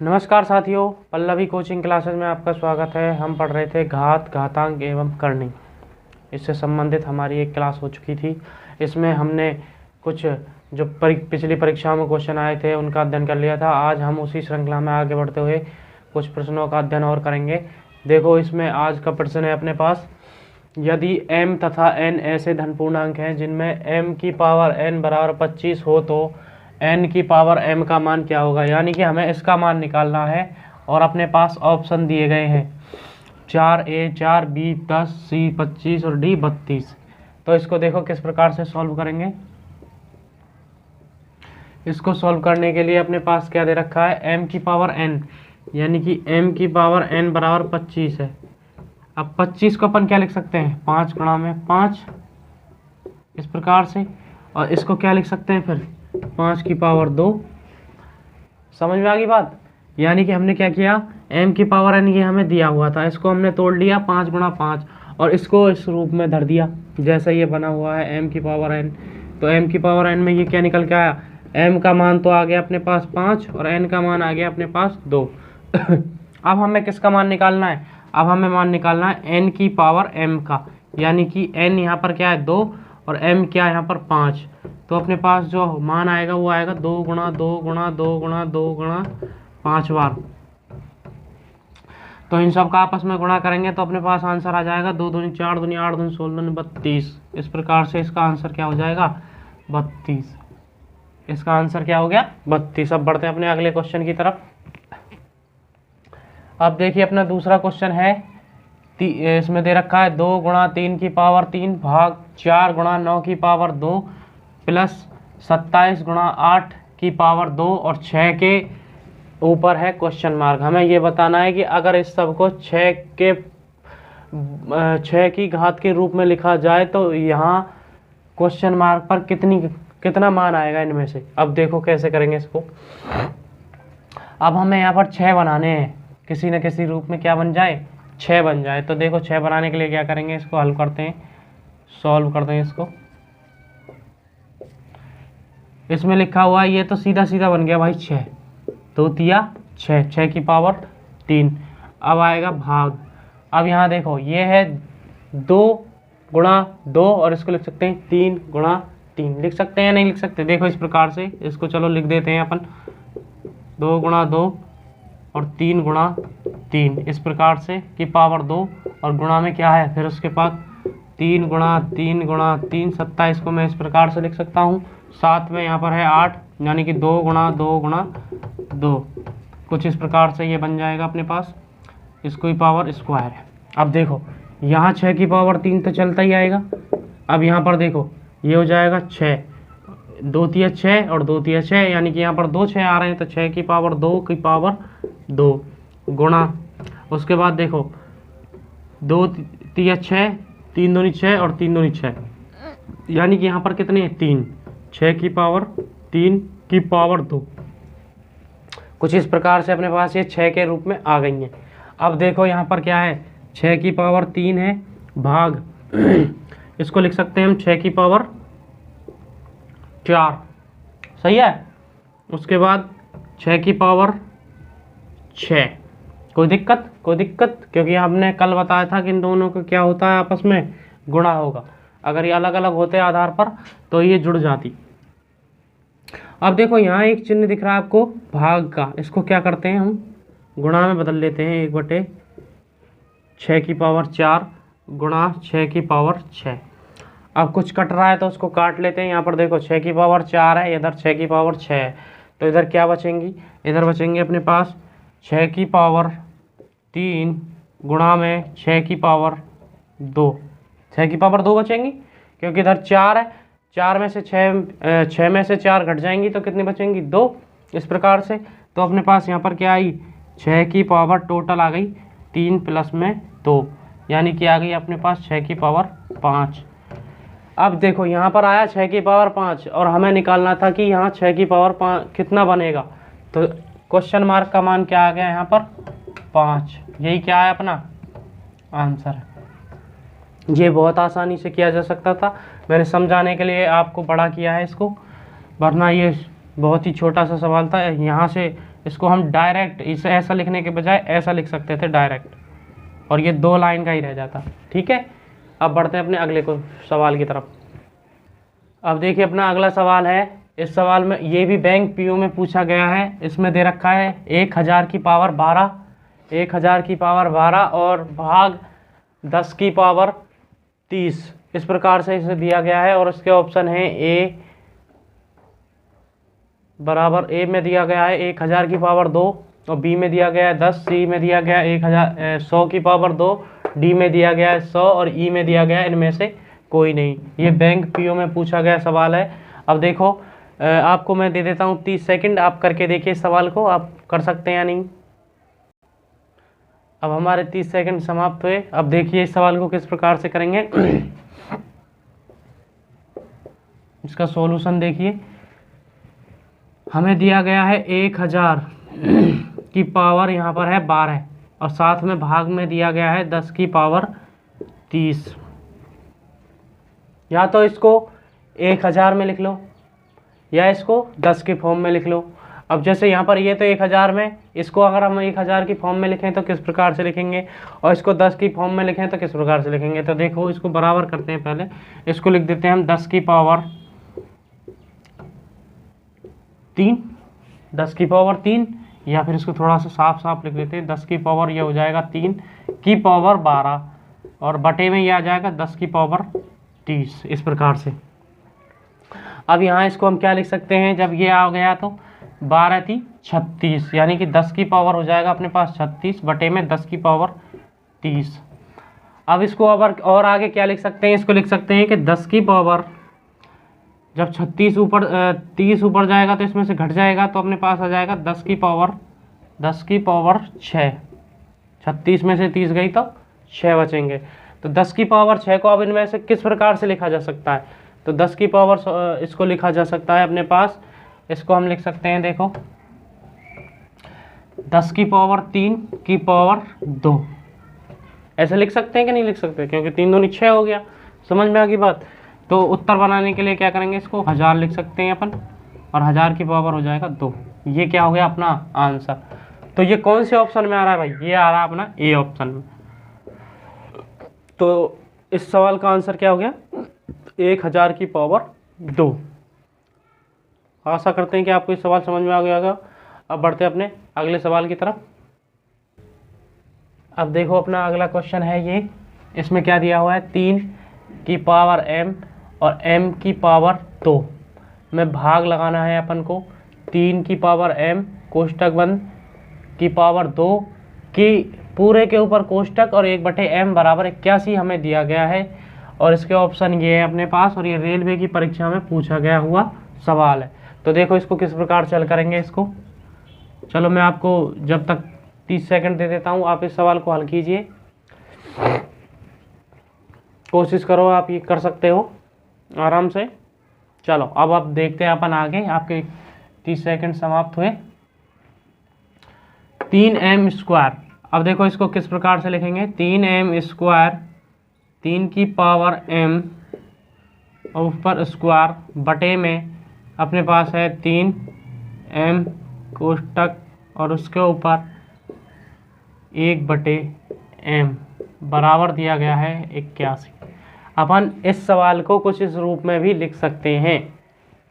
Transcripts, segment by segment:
नमस्कार साथियों, Pallavi coaching classes में आपका स्वागत है। हम पढ़ रहे थे घात, घातांक एवं करनी। इससे संबंधित हमारी एक क्लास हो चुकी थी। इसमें हमने कुछ जो पिछली परीक्षाओं में क्वेश्चन आए थे उनका अध्ययन कर लिया था। आज हम उसी श्रृंखला में आगे बढ़ते हुए कुछ प्रश्नों का अध्ययन और करेंगे। देखो, इसमें आज का प्रश्न है अपने पास, यदि m तथा n ऐसे धन पूर्णांक हैं जिनमें m की पावर n बराबर 25 हो तो n की पावर m का मान क्या होगा। यानी कि हमें इसका मान निकालना है और अपने पास ऑप्शन दिए गए हैं 4a 4b 10 c 25 और d 32। तो इसको देखो किस प्रकार से सॉल्व करेंगे। इसको सॉल्व करने के लिए अपने पास क्या दे रखा है, m की पावर n, यानी कि m की पावर n बराबर 25 है। अब 25 को अपन क्या लिख सकते हैं, 5 गुणा में 5 इस प्रकार से, और इसको क्या लिख सकते हैं फिर 5 की पावर 2। समझ में आ गई बात। यानी कि हमने क्या किया, m की पावर n ये हमें दिया हुआ था, इसको हमने तोड़ लिया 5 गुणा 5 और इसको इस रूप में धर दिया जैसा ये बना हुआ है m की पावर n। तो m की पावर n में ये क्या निकल के आया, m का मान तो आ गया अपने पास 5 और n का मान आ गया अपने पास 2। अब हमें किसका मान निकालना है, अब हमें मान निकालना है n की पावर m का, यानी कि n यहाँ पर क्या है 2 और m क्या है यहाँ पर 5। तो अपने पास जो मान आएगा वो आएगा 2 गुणा 2 गुणा 2 गुणा 2 गुणा 5 बार। तो इन सब का आपस में गुणा करेंगे तो अपने पास आंसर आ जाएगा 2 दूनी 4 दूनी 8 दूनी 16 दूनी 32। इस प्रकार से इसका आंसर क्या हो जाएगा, 32। इसका आंसर क्या हो गया, 32। अब बढ़ते हैं अपने अगले क्वेश्चन की तरफ। अब देखिए अपना दूसरा क्वेश्चन है, इसमें दे रखा है 2 गुणा 3 की पावर 3 भाग 4 गुणा 9 की पावर 2 प्लस 27 गुणा 8 की पावर 2 और 6 के ऊपर है क्वेश्चन मार्क। हमें ये बताना है कि अगर इस सब को 6 की घात के रूप में लिखा जाए तो यहाँ क्वेश्चन मार्क पर कितना मान आएगा इनमें से। अब देखो कैसे करेंगे इसको। अब हमें यहाँ पर 6 बनाने हैं, किसी न किसी रूप में क्या बन जाए, 6 बन जाए। तो देखो 6 बनाने के लिए क्या करेंगे, इसको हल करते हैं, सॉल्व करते हैं इसको। इसमें लिखा हुआ है ये तो सीधा सीधा बन गया भाई 6, 2 तिया 6, 6 की पावर 3। अब आएगा भाग। अब यहाँ देखो ये है 2 गुणा 2 और इसको लिख सकते हैं 3 गुणा 3। लिख सकते हैं, नहीं लिख सकते, देखो इस प्रकार से इसको चलो लिख देते हैं अपन 2 गुणा 2 और 3 गुणा 3 इस प्रकार से की पावर 2 और गुणा में क्या है फिर उसके पास 3 गुणा 3 गुणा 3 27 को मैं इस प्रकार से लिख सकता हूँ। साथ में यहाँ पर है 8, यानी कि 2 गुणा 2 गुणा 2 कुछ इस प्रकार से ये बन जाएगा अपने पास, इसको ही पावर स्क्वायर है। अब देखो यहाँ 6 की पावर 3 तो चलता ही आएगा। अब यहाँ पर देखो ये हो जाएगा 6, 2 तिया 6 और 2 तिया 6, यानी कि यहाँ पर 2 6 आ रहे हैं तो 6 की पावर 2 की पावर 2 गुणा, उसके बाद देखो 2 तिया 6, 3 दूनी 6 और 3 दूनी 6, यानी कि यहाँ पर कितने 3, 6 की पावर 3 की पावर 2। कुछ इस प्रकार से अपने पास ये 6 के रूप में आ गई हैं। अब देखो यहाँ पर क्या है, 6 की पावर 3 है भाग इसको लिख सकते हैं हम 6 की पावर 4, सही है। उसके बाद 6 की पावर 6, कोई दिक्कत क्योंकि हमने कल बताया था कि इन दोनों को क्या होता है आपस में गुणा होगा। अगर ये अलग अलग होते आधार पर तो ये जुड़ जाती। अब देखो यहाँ एक चिन्ह दिख रहा है आपको भाग का, इसको क्या करते हैं हम गुणा में बदल लेते हैं, 1/6 की पावर 4 गुणा 6 की पावर 6। अब कुछ कट रहा है तो उसको काट लेते हैं। यहाँ पर देखो 6 की पावर 4 है, इधर 6 की पावर 6 है, तो इधर क्या बचेंगी, इधर बचेंगे अपने पास 6 की पावर 3 गुणा में 6 की पावर 2, 6 की पावर 2 बचेंगी क्योंकि इधर 4 है, 4 में से 6 में से 4 घट जाएंगी तो कितनी बचेंगी 2, इस प्रकार से। तो अपने पास यहाँ पर क्या आई, 6 की पावर टोटल आ गई 3 प्लस में 2, यानी कि आ गई अपने पास 6 की पावर 5। अब देखो यहाँ पर आया 6 की पावर 5 और हमें निकालना था कि यहाँ 6 की पावर 5 कितना बनेगा। तो क्वेश्चन मार्क का मान क्या आ गया यहाँ पर 5, यही क्या है अपना आंसर। ये बहुत आसानी से किया जा सकता था, मैंने समझाने के लिए आपको बड़ा किया है इसको, वरना ये बहुत ही छोटा सा सवाल था। यहाँ से इसको हम डायरेक्ट इसे ऐसा लिखने के बजाय ऐसा लिख सकते थे डायरेक्ट, और ये 2 लाइन का ही रह जाता। ठीक है, अब बढ़ते हैं अपने अगले को सवाल की तरफ। अब देखिए अपना अगला सवाल है। इस सवाल में ये भी बैंक पीओ में पूछा गया है। इसमें दे रखा है 1000 की पावर 12, 1000 की पावर 12 और भाग 10 की पावर 30, इस प्रकार से इसे दिया गया है। और इसके ऑप्शन है ए बराबर, ए में दिया गया है 1000 की पावर 2, और बी में दिया गया है 10, सी में दिया गया है 100 की पावर 2, डी में दिया गया है 100 और ई में दिया गया है इनमें से कोई नहीं। ये बैंक पीओ में पूछा गया सवाल है। अब देखो आपको मैं दे देता हूँ 30 सेकंड, आप करके देखिए इस सवाल को, आप कर सकते हैं या नहीं। अब हमारे 30 सेकंड समाप्त हुए। अब देखिए इस सवाल को किस प्रकार से करेंगे। इसका सॉल्यूशन देखिए, हमें दिया गया है 1000 की पावर यहाँ पर है 12 और साथ में भाग में दिया गया है 10 की पावर 30। या तो इसको 1000 में लिख लो या इसको 10 के फॉर्म में लिख लो। अब जैसे यहाँ पर ये तो 1000 में, इसको अगर हम 1000 की फॉर्म में लिखें तो किस प्रकार से लिखेंगे, और इसको 10 की फॉर्म में लिखें तो किस प्रकार से लिखेंगे। तो देखो इसको बराबर करते हैं। पहले इसको लिख देते हैं हम 10 की पावर 3, 10 की पावर 3, या फिर इसको थोड़ा सा साफ साफ लिख देते हैं 10 की पावर, ये हो जाएगा 3 की पावर 12 और बटे में ये आ जाएगा 10 की पावर 30, इस प्रकार से। अब यहाँ इसको हम क्या लिख सकते हैं, जब ये आ गया तो 12 थी 36, यानी कि 10 की पावर हो जाएगा अपने पास 36 बटे में 10 की पावर 30। अब इसको और आगे क्या लिख सकते हैं, इसको लिख सकते हैं कि 10 की पावर, जब 36 ऊपर 30 ऊपर जाएगा तो इसमें से घट जाएगा तो अपने पास आ जाएगा 10 की पावर 6। 36 में से 30 गई तो 6 बचेंगे। तो 10 की पावर 6 को अब इनमें से किस प्रकार से लिखा जा सकता है, तो 10 की पावर इसको लिखा जा सकता है अपने पास, इसको हम लिख सकते हैं, देखो 10 की पावर 3 की पावर 2, ऐसे लिख सकते हैं कि नहीं लिख सकते, क्योंकि 3 दूनी 6 हो गया। समझ में आ गई बात। तो उत्तर बनाने के लिए क्या करेंगे, इसको 1000 लिख सकते हैं अपन, और 1000 की पावर हो जाएगा 2। ये क्या हो गया अपना आंसर। तो ये कौन से ऑप्शन में आ रहा है भाई, ये आ रहा है अपना ए ऑप्शन में। तो इस सवाल का आंसर क्या हो गया, 1000 की पावर 2। आशा करते हैं कि आपको इस सवाल समझ में आ गया होगा। अब बढ़ते हैं अपने अगले सवाल की तरफ। अब देखो अपना अगला क्वेश्चन है ये, इसमें क्या दिया हुआ है, 3 की पावर m और m की पावर 2 में भाग लगाना है अपन को। 3 की पावर m कोष्टक बंद की पावर 2 की पूरे के ऊपर कोष्टक और 1/m बराबर 81 हमें दिया गया है। और इसके ऑप्शन ये है अपने पास, और ये रेलवे की परीक्षा में पूछा गया हुआ सवाल है। तो देखो इसको किस प्रकार से हल करेंगे इसको। चलो मैं आपको जब तक 30 सेकंड दे देता हूँ, आप इस सवाल को हल कीजिए, कोशिश करो, आप ये कर सकते हो आराम से। चलो अब आप देखते हैं अपन आगे, आपके 30 सेकंड समाप्त हुए। 3m², अब देखो इसको किस प्रकार से लिखेंगे, 3m², 3 की पावर m और ऊपर स्क्वायर बटे में अपने पास है 3m कोष्टक और उसके ऊपर 1/m बराबर दिया गया है 81। अपन इस सवाल को कुछ इस रूप में भी लिख सकते हैं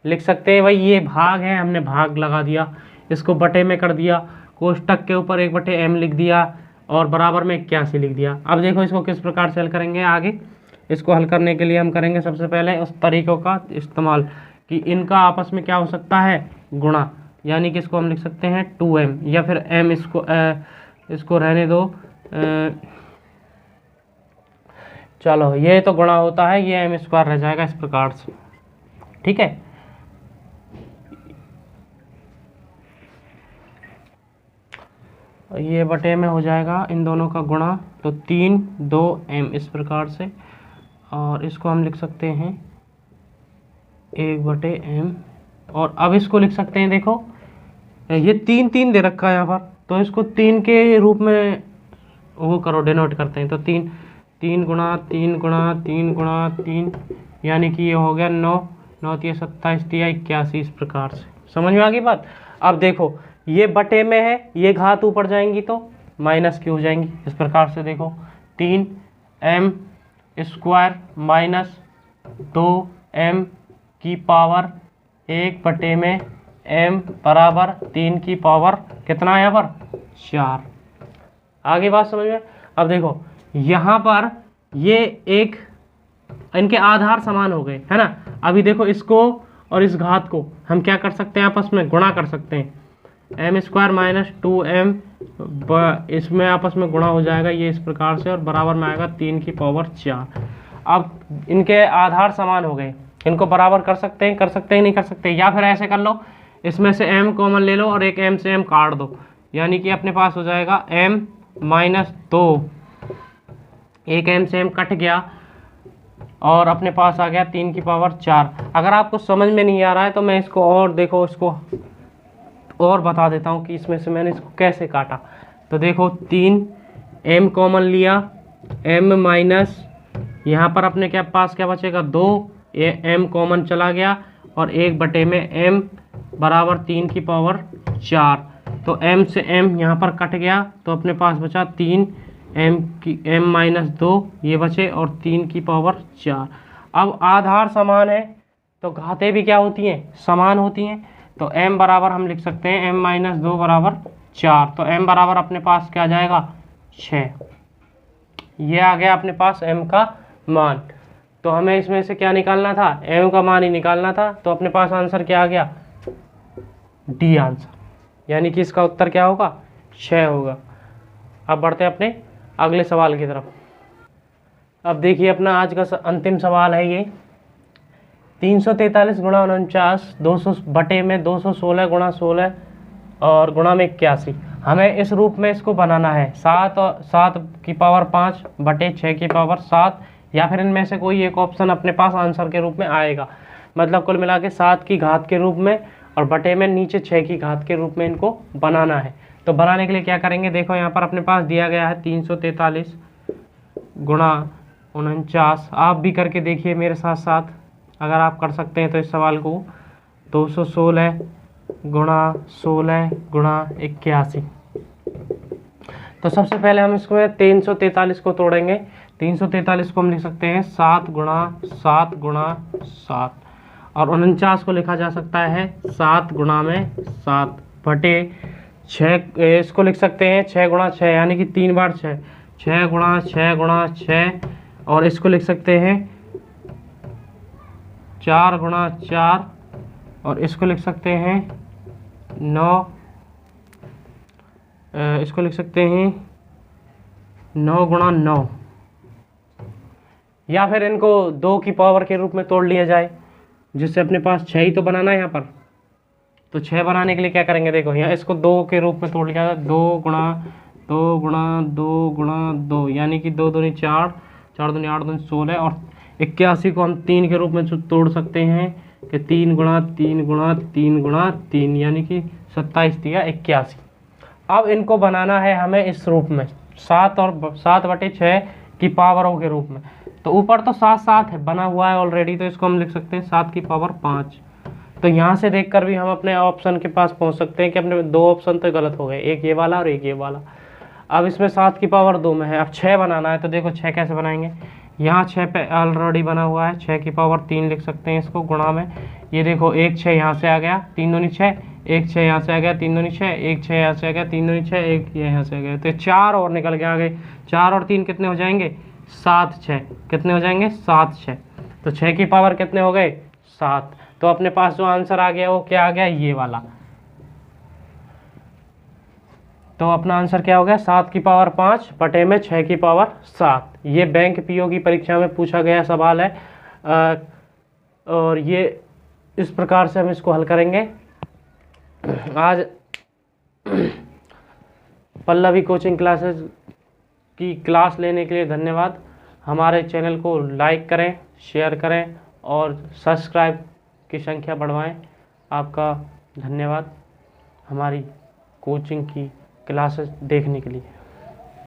भाई, ये भाग है, हमने भाग लगा दिया, इसको बटे में कर दिया, कोष्टक के ऊपर 1/m लिख दिया और बराबर में 81 लिख दिया। अब देखो इसको किस प्रकार से हल करेंगे आगे। इसको हल करने के लिए हम करेंगे सबसे पहले उस तरीकों का इस्तेमाल कि इनका आपस में क्या हो सकता है, गुणा, यानी कि इसको हम लिख सकते हैं 2m, या फिर m इसको रहने दो, चलो ये तो गुणा होता है, ये m² रह जाएगा इस प्रकार से। ठीक है, ये बटे में हो जाएगा इन दोनों का गुणा, तो 3 2m इस प्रकार से, और इसको हम लिख सकते हैं 1/m। और अब इसको लिख सकते हैं, देखो ये 3 दे रखा है यहाँ पर, तो इसको 3 के रूप में वो करो, डिनोट करते हैं। तो 3 गुणा 3 गुणा 3 गुणा 3, यानी कि ये हो गया 9 9 3 27 81, इस प्रकार से। समझ में आ गई बात। अब देखो ये बटे में है, ये घात ऊपर जाएंगी तो माइनस की हो जाएंगी। इस प्रकार से देखो 3m² माइनस 2m की पावर 1 बटे में m बराबर 3 की पावर कितना है यहाँ पर 4। आगे बात समझ में। अब देखो यहाँ पर ये एक इनके आधार समान हो गए है ना। अभी देखो इसको और इस घात को हम क्या कर सकते हैं, आपस में गुणा कर सकते हैं। m² माइनस 2m इसमें आपस में गुणा हो जाएगा ये इस प्रकार से, और बराबर में आएगा 3 की पावर 4। अब इनके आधार समान हो गए, इनको बराबर कर सकते हैं नहीं कर सकते, या फिर ऐसे कर लो, इसमें से m कॉमन ले लो और एक m से m काट दो, यानी कि अपने पास हो जाएगा m माइनस 2, एक m से m कट गया और अपने पास आ गया 3 की पावर 4। अगर आपको समझ में नहीं आ रहा है तो मैं इसको और देखो इसको और बता देता हूँ कि इसमें से मैंने इसको कैसे काटा। तो देखो 3m कॉमन लिया, m माइनस यहाँ पर अपने क्या पास क्या बचेगा 2, ये m कॉमन चला गया और 1 बटे में m बराबर 3 की पावर 4। तो m से m यहाँ पर कट गया तो अपने पास बचा 3 m माइनस 2 ये बचे और 3 की पावर 4। अब आधार समान है तो घातें भी क्या होती हैं, समान होती हैं। तो m बराबर हम लिख सकते हैं m माइनस 2 बराबर 4। तो m बराबर अपने पास क्या आ जाएगा 6। ये आ गया अपने पास m का मान। तो हमें इसमें से क्या निकालना था, m का मान ही निकालना था। तो अपने पास आंसर क्या आ गया डी आंसर, यानी कि इसका उत्तर क्या होगा 6 होगा। अब बढ़ते हैं अपने अगले सवाल की तरफ। अब देखिए अपना आज का अंतिम सवाल है ये 343 गुणा 49 200 बटे में 216 गुणा 16 और गुणा में 81। हमें इस रूप में इसको बनाना है 7 की पावर 5 बटे 6 की पावर 7, या फिर इनमें से कोई एक ऑप्शन अपने पास आंसर के रूप में आएगा। मतलब कुल मिला के 7 की घात के रूप में और बटे में नीचे 6 की घात के रूप में इनको बनाना है। तो बनाने के लिए क्या करेंगे, देखो यहाँ पर अपने पास दिया गया है 343 गुणा 49। आप भी करके देखिए मेरे साथ साथ, अगर आप कर सकते हैं तो इस सवाल को। 216 गुणा 16 गुणा 81। तो सबसे पहले हम इसको 343 को तोड़ेंगे। 343 को हम लिख सकते हैं 7 गुणा 7 गुणा 7, और 49 को लिखा जा सकता है 7 गुणा में 7 बटे 6। इसको लिख सकते हैं 6 गुणा 6, यानी कि 3 बार 6, 6 गुणा 6 गुणा 6, और इसको लिख सकते हैं 4 गुणा 4, और इसको लिख सकते हैं 9, इसको लिख सकते हैं 9 गुणा 9, या फिर इनको 2 की पावर के रूप में तोड़ लिया जाए, जिससे अपने पास 6 ही तो बनाना है यहाँ पर। तो 6 बनाने के लिए क्या करेंगे, देखो यहाँ इसको 2 के रूप में तोड़ लिया जाए। 2 गुणा 2 गुणा 2 गुणा 2, यानी कि 2 दूनी 4, 4 दूनी 8 दूनी 16, और 81 को हम 3 के रूप में तोड़ सकते हैं कि 3 गुणा 3 गुणा 3 गुणा 3, यानी कि 27 दिया 81। अब इनको बनाना है हमें इस रूप में 7 और 7 बटे 6 की पावरों के रूप में। तो ऊपर तो 7 7 है बना हुआ है ऑलरेडी, तो इसको हम लिख सकते हैं 7 की पावर 5। तो यहाँ से देखकर भी हम अपने ऑप्शन के पास पहुँच सकते हैं कि अपने 2 ऑप्शन तो गलत हो गए, एक ये वाला और एक ये वाला। अब इसमें 7 की पावर 2 में है, अब 6 बनाना है। तो देखो 6 कैसे बनाएंगे, यहाँ 6 पे ऑलरेडी बना हुआ है, 6 की पावर 3 लिख सकते हैं इसको गुणा में। ये देखो 1 6 यहाँ से आ गया, 3 दूनी 6, 1 6 यहाँ से आ गया, 3 दूनी 6, 1 6 यहाँ से आ गया, 3 दूनी 6, 1 यहाँ से आ गया। तो 4 और निकल के आ गए, 4 और 3 कितने हो जाएंगे 7 6, कितने हो जाएंगे 7 6। तो 6 की पावर कितने हो गए 7। तो अपने पास जो आंसर आ गया वो क्या आ गया, ये वाला। तो अपना आंसर क्या हो गया 7 की पावर 5 बटे में 6 की पावर 7। ये बैंक पीओ की परीक्षा में पूछा गया सवाल है, और ये इस प्रकार से हम इसको हल करेंगे। आज पल्लवी कोचिंग क्लासेस की क्लास लेने के लिए धन्यवाद। हमारे चैनल को लाइक करें, शेयर करें और सब्सक्राइब की संख्या बढ़वाएं। आपका धन्यवाद हमारी कोचिंग की क्लासेस देखने के लिए।